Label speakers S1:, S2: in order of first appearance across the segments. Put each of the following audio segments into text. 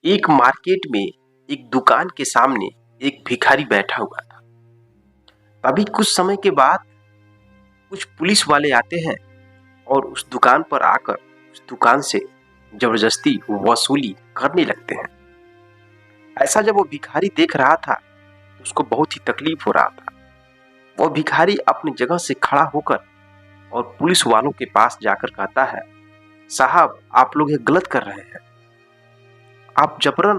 S1: एक मार्केट में एक दुकान के सामने एक भिखारी बैठा हुआ था। तभी कुछ समय के बाद कुछ पुलिस वाले आते हैं और उस दुकान पर आकर उस दुकान से जबरदस्ती वसूली करने लगते हैं। ऐसा जब वो भिखारी देख रहा था तो उसको बहुत ही तकलीफ हो रहा था। वो भिखारी अपनी जगह से खड़ा होकर और पुलिस वालों के पास जाकर कहता है, साहब आप लोग ये गलत कर रहे हैं। आप जबरन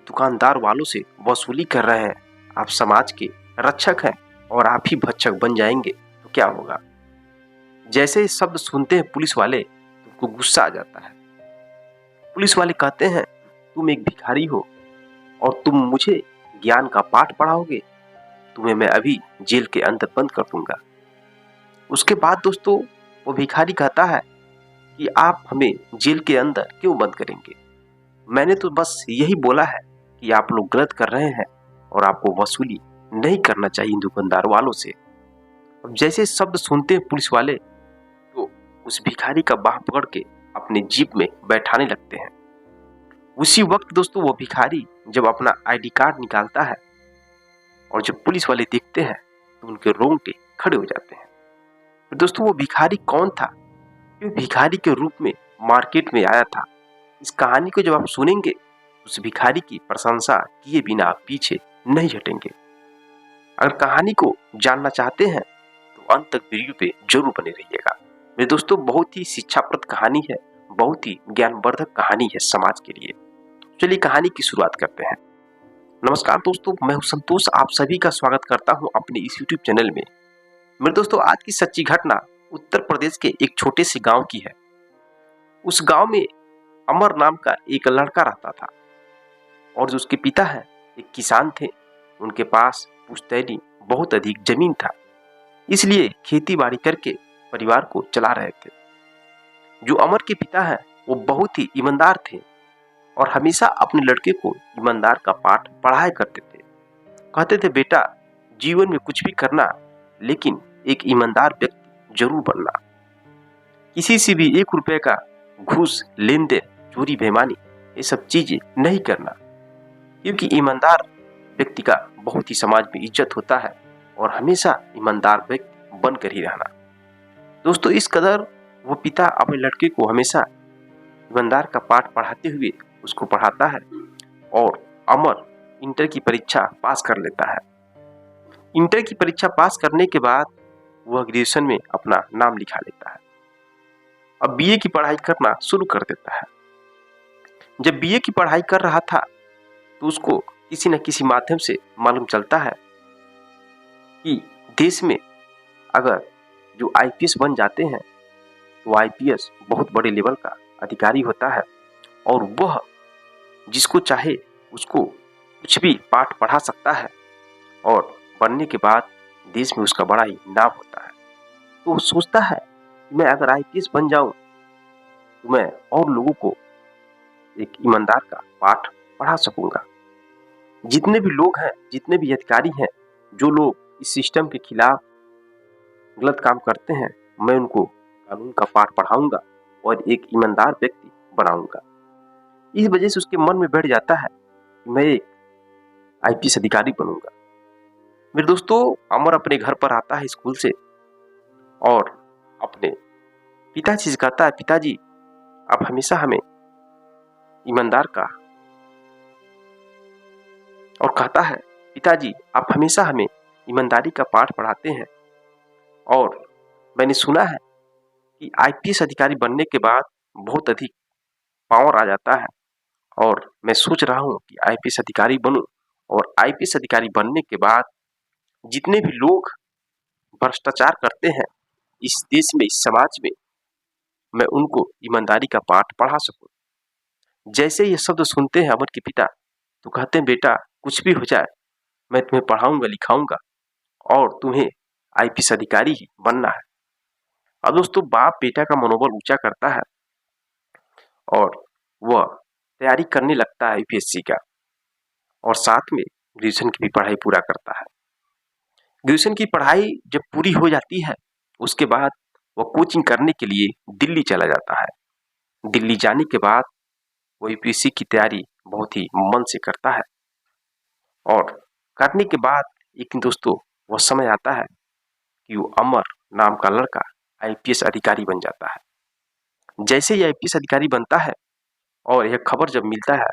S1: दुकानदार वालों से वसूली कर रहे हैं। आप समाज के रक्षक हैं और आप ही भक्षक बन जाएंगे तो क्या होगा। जैसे ये शब्द सुनते हैं पुलिस वाले तो उनको गुस्सा आ जाता है। पुलिस वाले कहते हैं, तुम एक भिखारी हो और तुम मुझे ज्ञान का पाठ पढ़ाओगे, तुम्हें मैं अभी जेल के अंदर बंद कर दूंगा। उसके बाद दोस्तों वो भिखारी कहता है कि आप हमें जेल के अंदर क्यों बंद करेंगे। मैंने तो बस यही बोला है कि आप लोग गलत कर रहे हैं और आपको वसूली नहीं करना चाहिए दुकानदार वालों से। अब जैसे शब्द सुनते हैं पुलिस वाले तो उस भिखारी का बाह पकड़ के अपने जीप में बैठाने लगते हैं। उसी वक्त दोस्तों वो भिखारी जब अपना आईडी कार्ड निकालता है और जब पुलिस वाले देखते हैं तो उनके रोंगटे खड़े हो जाते हैं। तो दोस्तों वो भिखारी कौन था, क्यों भिखारी के रूप में मार्केट में आया था। इस कहानी को जब आप सुनेंगे उस भिखारी की प्रशंसा किए बिना आप पीछे नहीं हटेंगे। अगर कहानी को जानना चाहते हैं तो अंत तक वीडियो पे जरूर बने रहिएगा। मेरे दोस्तों बहुत ही शिक्षाप्रद कहानी है, बहुत ही ज्ञानवर्धक कहानी है समाज के लिए। चलिए कहानी की शुरुआत करते हैं। नमस्कार दोस्तों, मैं हूं संतोष, आप सभी का स्वागत करता हूं अपने इस यूट्यूब चैनल में। मेरे दोस्तों आज की सच्ची घटना उत्तर प्रदेश के एक छोटे से गांव की है। उस गांव में अमर नाम का एक लड़का रहता था और जो उसके पिता है एक किसान थे। उनके पास पुश्तैनी बहुत अधिक जमीन था, इसलिए खेती बाड़ी करके परिवार को चला रहे थे। जो अमर के पिता है वो बहुत ही ईमानदार थे और हमेशा अपने लड़के को ईमानदार का पाठ पढ़ाया करते थे। कहते थे, बेटा जीवन में कुछ भी करना लेकिन एक ईमानदार व्यक्ति जरूर बनना। किसी से भी 1 रुपए का घूस, लेन देन, चोरी, बेईमानी ये सब चीजें नहीं करना, क्योंकि ईमानदार व्यक्ति का बहुत ही समाज में इज्जत होता है और हमेशा ईमानदार व्यक्ति बनकर ही रहना। दोस्तों इस कदर वो पिता अपने लड़के को हमेशा ईमानदार का पाठ पढ़ाते हुए उसको पढ़ाता है और अमर इंटर की परीक्षा पास कर लेता है। इंटर की परीक्षा पास करने के बाद वह ग्रेजुएशन में अपना नाम लिखा लेता है। अब बीए की पढ़ाई करना शुरू कर देता है। जब बीए की पढ़ाई कर रहा था तो उसको किसी न किसी माध्यम से मालूम चलता है कि देश में अगर जो आईपीएस बन जाते हैं तो आईपीएस बहुत बड़े लेवल का अधिकारी होता है और वह जिसको चाहे उसको कुछ भी पाठ पढ़ा सकता है और बनने के बाद देश में उसका बड़ा ही नाम होता है। तो वो सोचता है कि मैं अगर आईपीएस बन जाऊं तो मैं और लोगों को एक ईमानदार का पाठ पढ़ा सकूंगा। जितने भी लोग हैं, जितने भी अधिकारी हैं, जो लोग इस सिस्टम के खिलाफ गलत काम करते हैं, मैं उनको कानून का पाठ पढ़ाऊंगा और एक ईमानदार व्यक्ति बनाऊंगा। इस वजह से उसके मन में बैठ जाता है कि मैं एक आईपीएस अधिकारी बनूंगा। मेरे दोस्तों अमर अपने घर पर आता है स्कूल से और अपने पिताजी से कहता है, पिताजी आप हमेशा हमें ईमानदार का, और कहता है, पिताजी आप हमेशा हमें ईमानदारी का पाठ पढ़ाते हैं और मैंने सुना है कि आईपीएस अधिकारी बनने के बाद बहुत अधिक पावर आ जाता है और मैं सोच रहा हूं कि आईपीएस अधिकारी बनूं और आईपीएस अधिकारी बनने के बाद जितने भी लोग भ्रष्टाचार करते हैं इस देश में, इस समाज में, मैं उनको ईमानदारी का पाठ पढ़ा सकूं। जैसे ये शब्द सुनते हैं अमर के पिता तो कहते हैं, बेटा कुछ भी हो जाए मैं तुम्हें पढ़ाऊंगा, लिखाऊंगा और तुम्हें आईपीएस अधिकारी ही बनना है। अब दोस्तों बाप बेटा का मनोबल ऊंचा करता है और वह तैयारी करने लगता है यूपीएससी का और साथ में ग्रेजुएशन की भी पढ़ाई पूरा करता है। ग्रेजुएशन की पढ़ाई जब पूरी हो जाती है उसके बाद वह कोचिंग करने के लिए दिल्ली चला जाता है। दिल्ली जाने के बाद वो यूपीएससी की तैयारी बहुत ही मन से करता है और करने के बाद एक दिन दोस्तों वह समय आता है कि वो अमर नाम का लड़का आईपीएस अधिकारी बन जाता है। जैसे ही आईपीएस अधिकारी बनता है और यह खबर जब मिलता है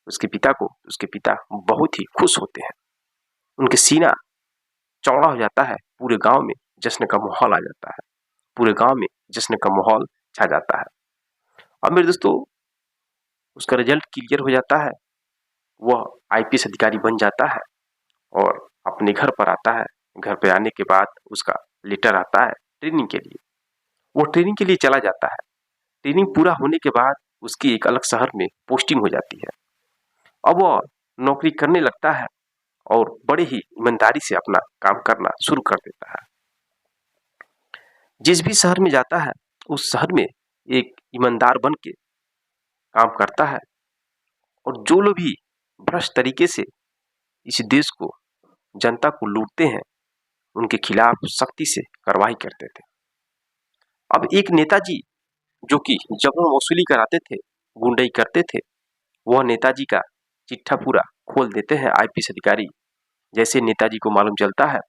S1: उसके पिता को, उसके पिता बहुत ही खुश होते हैं। उनके सीना चौड़ा हो जाता है, पूरे गांव में जश्न का माहौल आ जाता है, पूरे गांव में जश्न का माहौल छा जाता है। अब मेरे दोस्तों उसका रिजल्ट क्लियर हो जाता है, वह आईपीएस अधिकारी बन जाता है और अपने घर पर आता है। घर पे आने के बाद उसका लेटर आता है ट्रेनिंग के लिए। वो ट्रेनिंग के लिए चला जाता है। ट्रेनिंग पूरा होने के बाद उसकी एक अलग शहर में पोस्टिंग हो जाती है। अब वह नौकरी करने लगता है और बड़े ही ईमानदारी से अपना काम करना शुरू कर देता है। जिस भी शहर में जाता है उस शहर में एक ईमानदार बन के काम करता है और जो लोग भी भ्रष्ट तरीके से इस देश को, जनता को लूटते हैं, उनके खिलाफ सख्ती से कार्रवाई करते थे। अब एक नेताजी जो कि जबरन वसूली कराते थे, गुंडई करते थे, वह नेताजी का चिट्ठा पूरा खोल देते हैं आईपीएस अधिकारी। जैसे नेताजी को मालूम चलता है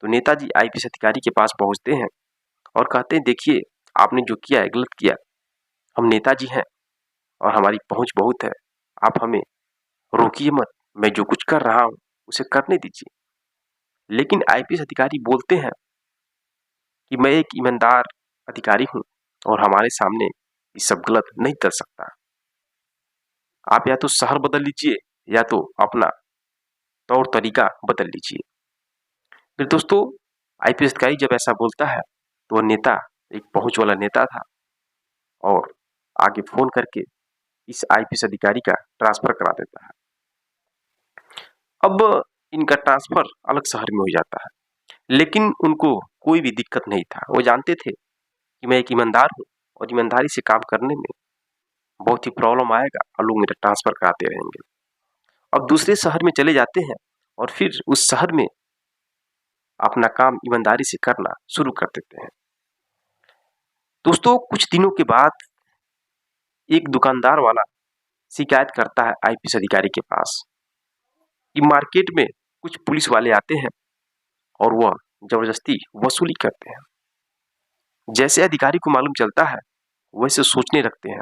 S1: तो नेताजी आईपीएस अधिकारी के पास पहुंचते हैं और कहते हैं, देखिए आपने जो किया है गलत किया, हम नेताजी हैं और हमारी पहुंच बहुत है, आप हमें रोकिए मत, मैं जो कुछ कर रहा हूं उसे करने दीजिए। लेकिन आईपीएस अधिकारी बोलते हैं कि मैं एक ईमानदार अधिकारी हूं और हमारे सामने ये सब गलत नहीं कर सकता। आप या तो शहर बदल लीजिए या तो अपना तौर तरीका बदल लीजिए। फिर दोस्तों आईपीएस अधिकारी जब ऐसा बोलता है तो वह नेता एक पहुंच वाला नेता था और आगे फोन करके इस आईपीएस अधिकारी का ट्रांसफर करा देता है। अब इनका ट्रांसफर अलग शहर में हो जाता है, लेकिन उनको कोई भी दिक्कत नहीं था। वो जानते थे कि मैं एक ईमानदार हूँ और ईमानदारी से काम करने में बहुत ही प्रॉब्लम आएगा और लोग मेरा ट्रांसफर कराते रहेंगे। अब दूसरे शहर में चले जाते हैं और फिर उस शहर में अपना काम ईमानदारी से करना शुरू कर देते हैं। दोस्तों कुछ दिनों के बाद एक दुकानदार वाला शिकायत करता है आईपीएस अधिकारी के पास कि मार्केट में कुछ पुलिस वाले आते हैं और वह जबरदस्ती वसूली करते हैं। जैसे अधिकारी को मालूम चलता है वैसे सोचने लगते हैं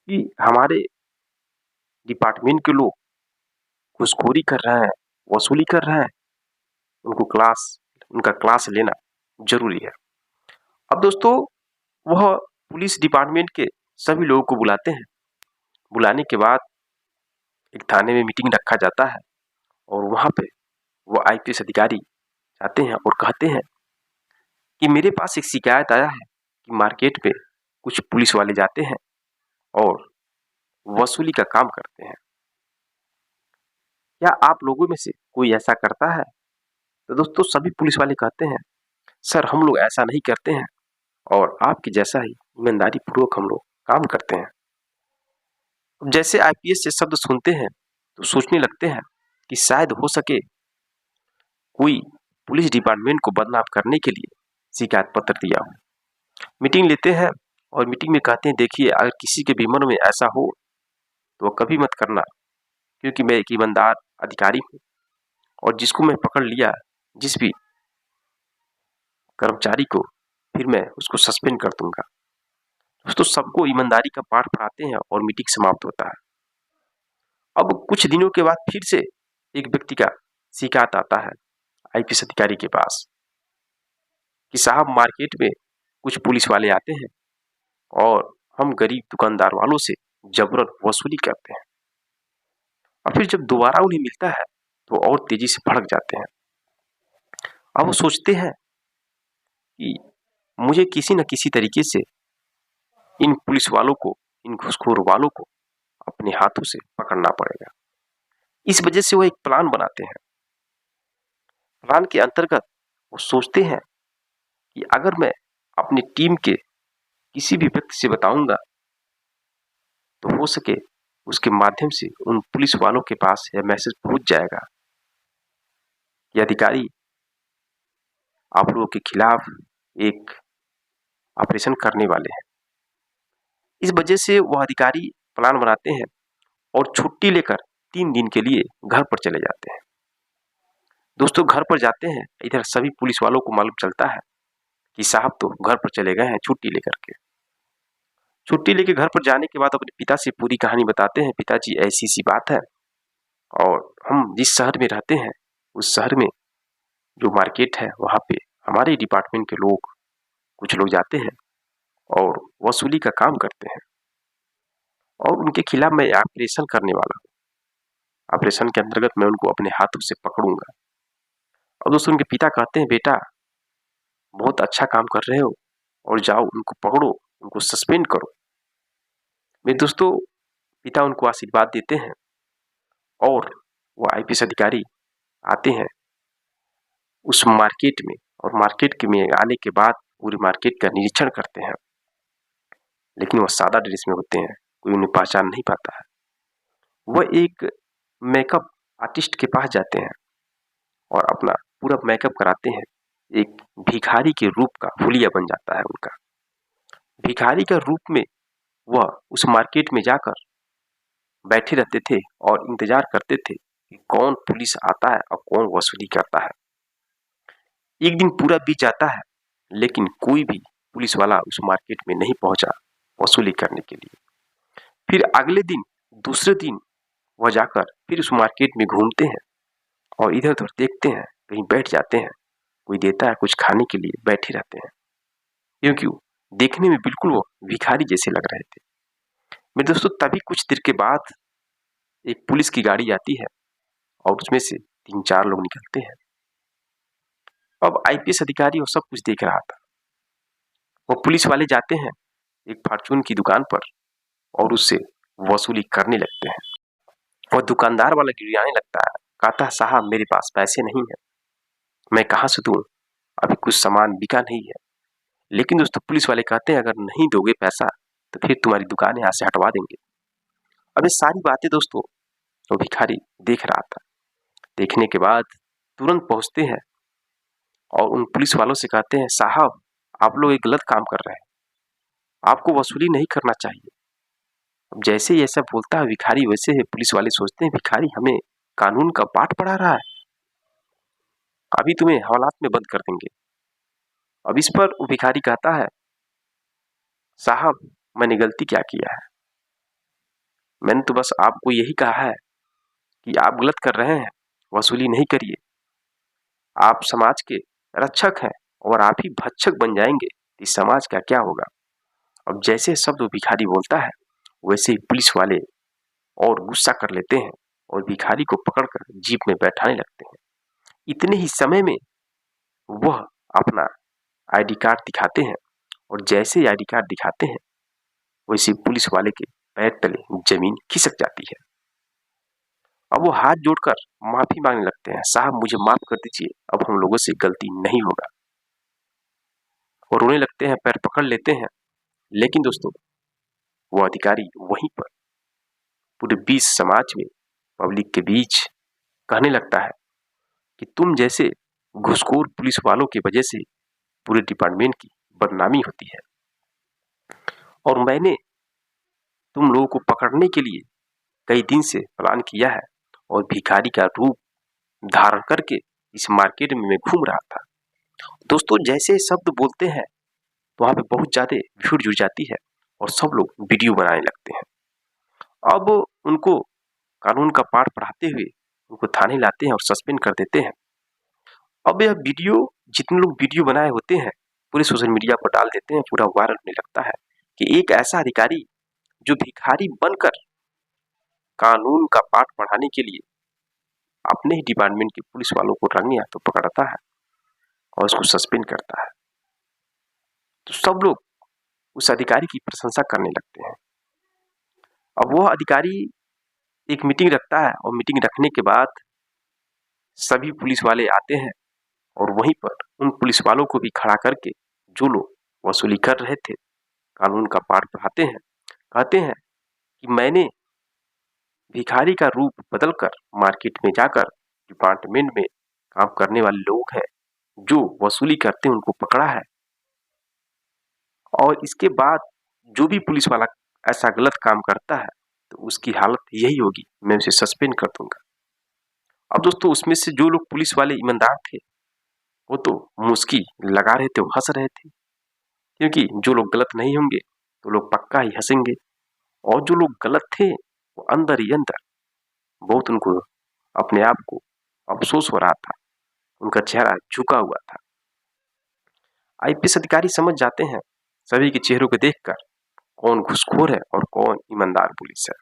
S1: कि हमारे डिपार्टमेंट के लोग घूसखोरी कर रहे हैं, वसूली कर रहे हैं, उनका क्लास लेना जरूरी है। अब दोस्तों वह पुलिस डिपार्टमेंट के सभी लोगों को बुलाते हैं। बुलाने के बाद एक थाने में मीटिंग रखा जाता है और वहां पे वो आईपीएस अधिकारी जाते हैं और कहते हैं कि मेरे पास एक शिकायत आया है कि मार्केट पे कुछ पुलिस वाले जाते हैं और वसूली का काम करते हैं। क्या आप लोगों में से कोई ऐसा करता है? तो दोस्तों सभी पुलिस वाले कहते हैं, सर हम लोग ऐसा नहीं करते हैं और आपके जैसा ही ईमानदारी पूर्वक हम लोग काम करते हैं। अब जैसे आईपीएस से शब्द सुनते हैं तो सोचने लगते हैं कि शायद हो सके कोई पुलिस डिपार्टमेंट को बदनाम करने के लिए शिकायत पत्र दिया हो। मीटिंग लेते हैं और मीटिंग में कहते हैं, देखिए अगर किसी के भी मन में ऐसा हो तो कभी मत करना, क्योंकि मैं एक ईमानदार अधिकारी हूँ और जिसको मैं पकड़ लिया, जिस भी कर्मचारी को, फिर मैं उसको सस्पेंड कर दूंगा। दोस्तों सबको ईमानदारी का पाठ पढ़ाते हैं और मीटिंग समाप्त होता है। अब कुछ दिनों के बाद फिर से एक व्यक्ति का शिकायत आता है आईपीएस अधिकारी के पास कि साहब मार्केट में कुछ पुलिस वाले आते हैं और हम गरीब दुकानदार वालों से जबरन वसूली करते हैं। और फिर जब दोबारा उन्हें मिलता है तो और तेजी से भड़क जाते हैं। अब वो सोचते हैं कि मुझे किसी न किसी तरीके से इन पुलिस वालों को, इन घूसखोर वालों को अपने हाथों से पकड़ना पड़ेगा। इस वजह से वो एक प्लान बनाते हैं। प्लान के अंतर्गत वो सोचते हैं कि अगर मैं अपनी टीम के किसी भी व्यक्ति से बताऊंगा तो हो सके उसके माध्यम से उन पुलिस वालों के पास यह मैसेज पहुंच जाएगा कि अधिकारी आप लोगों के खिलाफ एक ऑपरेशन करने वाले हैं। इस वजह से वह अधिकारी प्लान बनाते हैं और छुट्टी लेकर 3 दिन के लिए घर पर चले जाते हैं। दोस्तों घर पर जाते हैं, इधर सभी पुलिस वालों को मालूम चलता है कि साहब तो घर पर चले गए हैं छुट्टी लेकर के। छुट्टी लेके घर पर जाने के बाद अपने पिता से पूरी कहानी बताते हैं, पिताजी ऐसी सी बात है और हम जिस शहर में रहते हैं उस शहर में जो मार्केट है वहाँ पे हमारे डिपार्टमेंट के लोग कुछ लोग जाते हैं और वसूली का काम करते हैं और उनके खिलाफ मैं ऑपरेशन करने वाला हूँ। ऑपरेशन के अंतर्गत मैं उनको अपने हाथों से पकड़ूंगा। और दोस्तों उनके पिता कहते हैं, बेटा बहुत अच्छा काम कर रहे हो और जाओ उनको पकड़ो, उनको सस्पेंड करो। मेरे दोस्तों पिता उनको आशीर्वाद देते हैं और वो आईपीएस अधिकारी आते हैं उस मार्केट में और मार्केट के में आने के बाद पूरी मार्केट का निरीक्षण करते हैं। लेकिन वो सादा ड्रेस में होते हैं, कोई उन्हें पहचान नहीं पाता है। वह एक मेकअप आर्टिस्ट के पास जाते हैं और अपना पूरा मेकअप कराते हैं। एक भिखारी के रूप का हुलिया बन जाता है उनका। भिखारी का रूप में वह उस मार्केट में जाकर बैठे रहते थे और इंतजार करते थे कि कौन पुलिस आता है और कौन वसूली करता है। एक दिन पूरा बीत जाता है लेकिन कोई भी पुलिस वाला उस मार्केट में नहीं पहुंचा वसूली करने के लिए। फिर अगले दिन दूसरे दिन वह जाकर फिर उस मार्केट में घूमते हैं और इधर उधर देखते हैं, कहीं बैठ जाते हैं, कोई देता है कुछ खाने के लिए, बैठे रहते हैं। क्यों देखने में बिल्कुल वो भिखारी जैसे लग रहे थे। मेरे दोस्तों तभी कुछ देर के बाद एक पुलिस की गाड़ी आती है और उसमें से 3-4 लोग निकलते हैं। अब आईपीएस अधिकारी वो सब कुछ देख रहा था। वो पुलिस वाले जाते हैं एक फार्चून की दुकान पर और उससे वसूली करने लगते हैं। और दुकानदार वाला गिड़गिड़ाने लगता है, कहता है साहब मेरे पास पैसे नहीं है, मैं कहाँ से दूं, अभी कुछ सामान बिका नहीं है। लेकिन दोस्तों पुलिस वाले कहते हैं अगर नहीं दोगे पैसा तो फिर तुम्हारी दुकान यहाँ से हटवा देंगे। अब ये सारी बातें दोस्तों वो भिखारी देख रहा था। देखने के बाद तुरंत पहुंचते हैं और उन पुलिस वालों से कहते हैं साहब आप लोग एक गलत काम कर रहे हैं, आपको वसूली नहीं करना चाहिए। अब जैसे ही ऐसा बोलता है भिखारी वैसे ही पुलिस वाले सोचते हैं भिखारी हमें कानून का पाठ पढ़ा रहा है, अभी तुम्हें हवालात में बंद कर देंगे। अब इस पर वो भिखारी कहता है साहब मैंने गलती क्या किया है, मैंने तो बस आपको यही कहा है कि आप गलत कर रहे हैं, वसूली नहीं करिए, आप समाज के रक्षक हैं और आप ही भक्षक बन जाएंगे तो इस समाज का क्या होगा। अब जैसे शब्द भिखारी बोलता है वैसे ही पुलिस वाले और गुस्सा कर लेते हैं और भिखारी को पकड़कर जीप में बैठाने लगते हैं। इतने ही समय में वह अपना आईडी कार्ड दिखाते हैं और जैसे ही आईडी कार्ड दिखाते हैं वैसे पुलिस वाले के पैर तले जमीन खिसक जाती है। अब वो हाथ जोड़कर माफी मांगने लगते हैं, साहब मुझे माफ कर दीजिए, अब हम लोगों से गलती नहीं होगा। और रोने लगते हैं, पैर पकड़ लेते हैं। लेकिन दोस्तों वो अधिकारी वहीं पर पूरे बीच समाज में पब्लिक के बीच कहने लगता है कि तुम जैसे घूसखोर पुलिस वालों की वजह से पूरे डिपार्टमेंट की बदनामी होती है और मैंने तुम लोगों को पकड़ने के लिए कई दिन से प्लान किया है और भिखारी का रूप धारण करके इस मार्केट में मैं घूम रहा था। दोस्तों जैसे शब्द बोलते हैं तो वहां पे बहुत ज्यादा भीड़ जुट जाती है और सब लोग वीडियो बनाने लगते हैं। अब उनको कानून का पाठ पढ़ाते हुए उनको थाने लाते हैं और सस्पेंड कर देते हैं। अब यह वीडियो जितने लोग वीडियो बनाए होते हैं पूरे सोशल मीडिया पर डाल देते हैं, पूरा वायरल होने लगता है कि एक ऐसा अधिकारी जो भिखारी बनकर कानून का पाठ पढ़ाने के लिए अपने ही डिपार्टमेंट के पुलिस वालों को रंगे हाथों पकड़ता है और उसको सस्पेंड करता है। तो सब लोग उस अधिकारी की प्रशंसा करने लगते हैं। अब वह अधिकारी एक मीटिंग रखता है और मीटिंग रखने के बाद सभी पुलिस वाले आते हैं और वहीं पर उन पुलिस वालों को भी खड़ा करके जो लोग वसूली कर रहे थे कानून का पाठ पढ़ाते हैं, कहते हैं कि मैंने भिखारी का रूप बदलकर मार्केट में जाकर डिपार्टमेंट में काम करने वाले लोग हैं जो वसूली करते हैं उनको पकड़ा है और इसके बाद जो भी पुलिस वाला ऐसा गलत काम करता है तो उसकी हालत यही होगी, मैं उसे सस्पेंड कर दूंगा। अब दोस्तों उसमें से जो लोग पुलिस वाले ईमानदार थे वो तो मुस्की लगा रहे थे, वो हंस रहे थे, क्योंकि जो लोग गलत नहीं होंगे तो लोग पक्का ही हंसेंगे, और जो लोग गलत थे वो अंदर ही अंदर बहुत उनको अपने आप को अफसोस हो रहा था, उनका चेहरा झुका हुआ था। आईपीएस अधिकारी समझ जाते हैं सभी के चेहरों को देखकर कौन घूसखोर है और कौन ईमानदार पुलिस है।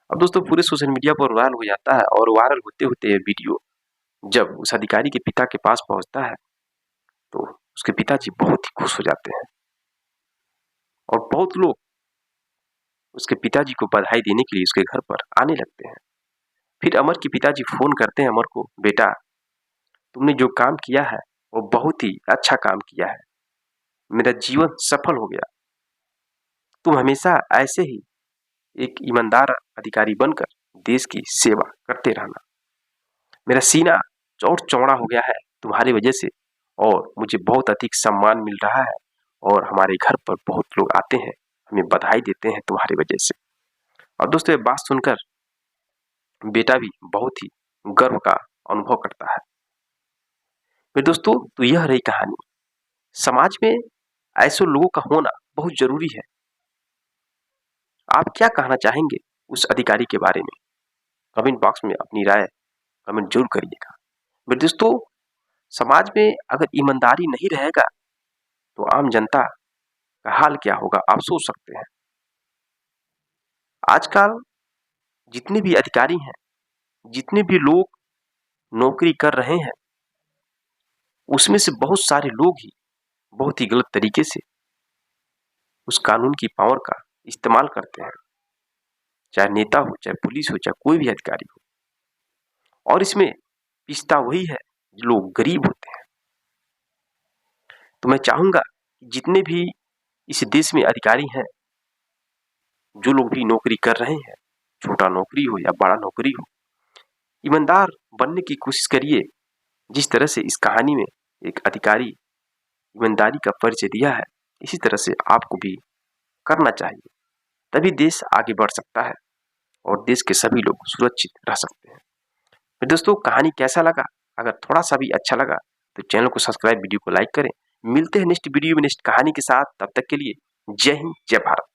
S1: अब दोस्तों पूरे सोशल मीडिया पर वायरल हो जाता है, और वायरल होते होते ये वीडियो जब उस अधिकारी के पिता के पास पहुंचता है तो उसके पिताजी बहुत ही खुश हो जाते हैं, और बहुत लोग उसके पिताजी को बधाई देने के लिए उसके घर पर आने लगते हैं। फिर अमर के पिताजी फोन करते हैं अमर को, बेटा तुमने जो काम किया है वो बहुत ही अच्छा काम किया है, मेरा जीवन सफल हो गया, तुम हमेशा ऐसे ही एक ईमानदार अधिकारी बनकर देश की सेवा करते रहना, मेरा सीना और चौड़ा हो गया है तुम्हारी वजह से, और मुझे बहुत अधिक सम्मान मिल रहा है, और हमारे घर पर बहुत लोग आते हैं, हमें बधाई देते हैं तुम्हारी वजह से। और दोस्तों ये बात सुनकर बेटा भी बहुत ही गर्व का अनुभव करता है। फिर दोस्तों तो यह रही कहानी। समाज में ऐसे लोगों का होना बहुत जरूरी है। आप क्या कहना चाहेंगे उस अधिकारी के बारे में? कमेंट बॉक्स में अपनी राय कमेंट जरूर करिएगा। फिर दोस्तों समाज में अगर ईमानदारी नहीं रहेगा तो आम जनता का हाल क्या होगा आप सोच सकते हैं। आजकल जितने भी अधिकारी हैं, जितने भी लोग नौकरी कर रहे हैं, उसमें से बहुत सारे लोग ही बहुत ही गलत तरीके से उस कानून की पावर का इस्तेमाल करते हैं, चाहे नेता हो, चाहे पुलिस हो, चाहे कोई भी अधिकारी हो। और इसमें पिसता वही है जो लोग गरीब होते हैं। तो मैं चाहूंगा जितने भी इस देश में अधिकारी हैं, जो लोग भी नौकरी कर रहे हैं, छोटा नौकरी हो या बड़ा नौकरी हो, ईमानदार बनने की कोशिश करिए। जिस तरह से इस कहानी में एक अधिकारी ईमानदारी का परिचय दिया है, इसी तरह से आपको भी करना चाहिए, तभी देश आगे बढ़ सकता है और देश के सभी लोग सुरक्षित रह सकते हैं। फिर दोस्तों कहानी कैसा लगा? अगर थोड़ा सा भी अच्छा लगा तो चैनल को सब्सक्राइब, वीडियो को लाइक करें। मिलते हैं नेक्स्ट वीडियो में नेक्स्ट कहानी के साथ, तब तक के लिए जय हिंद, जय भारत।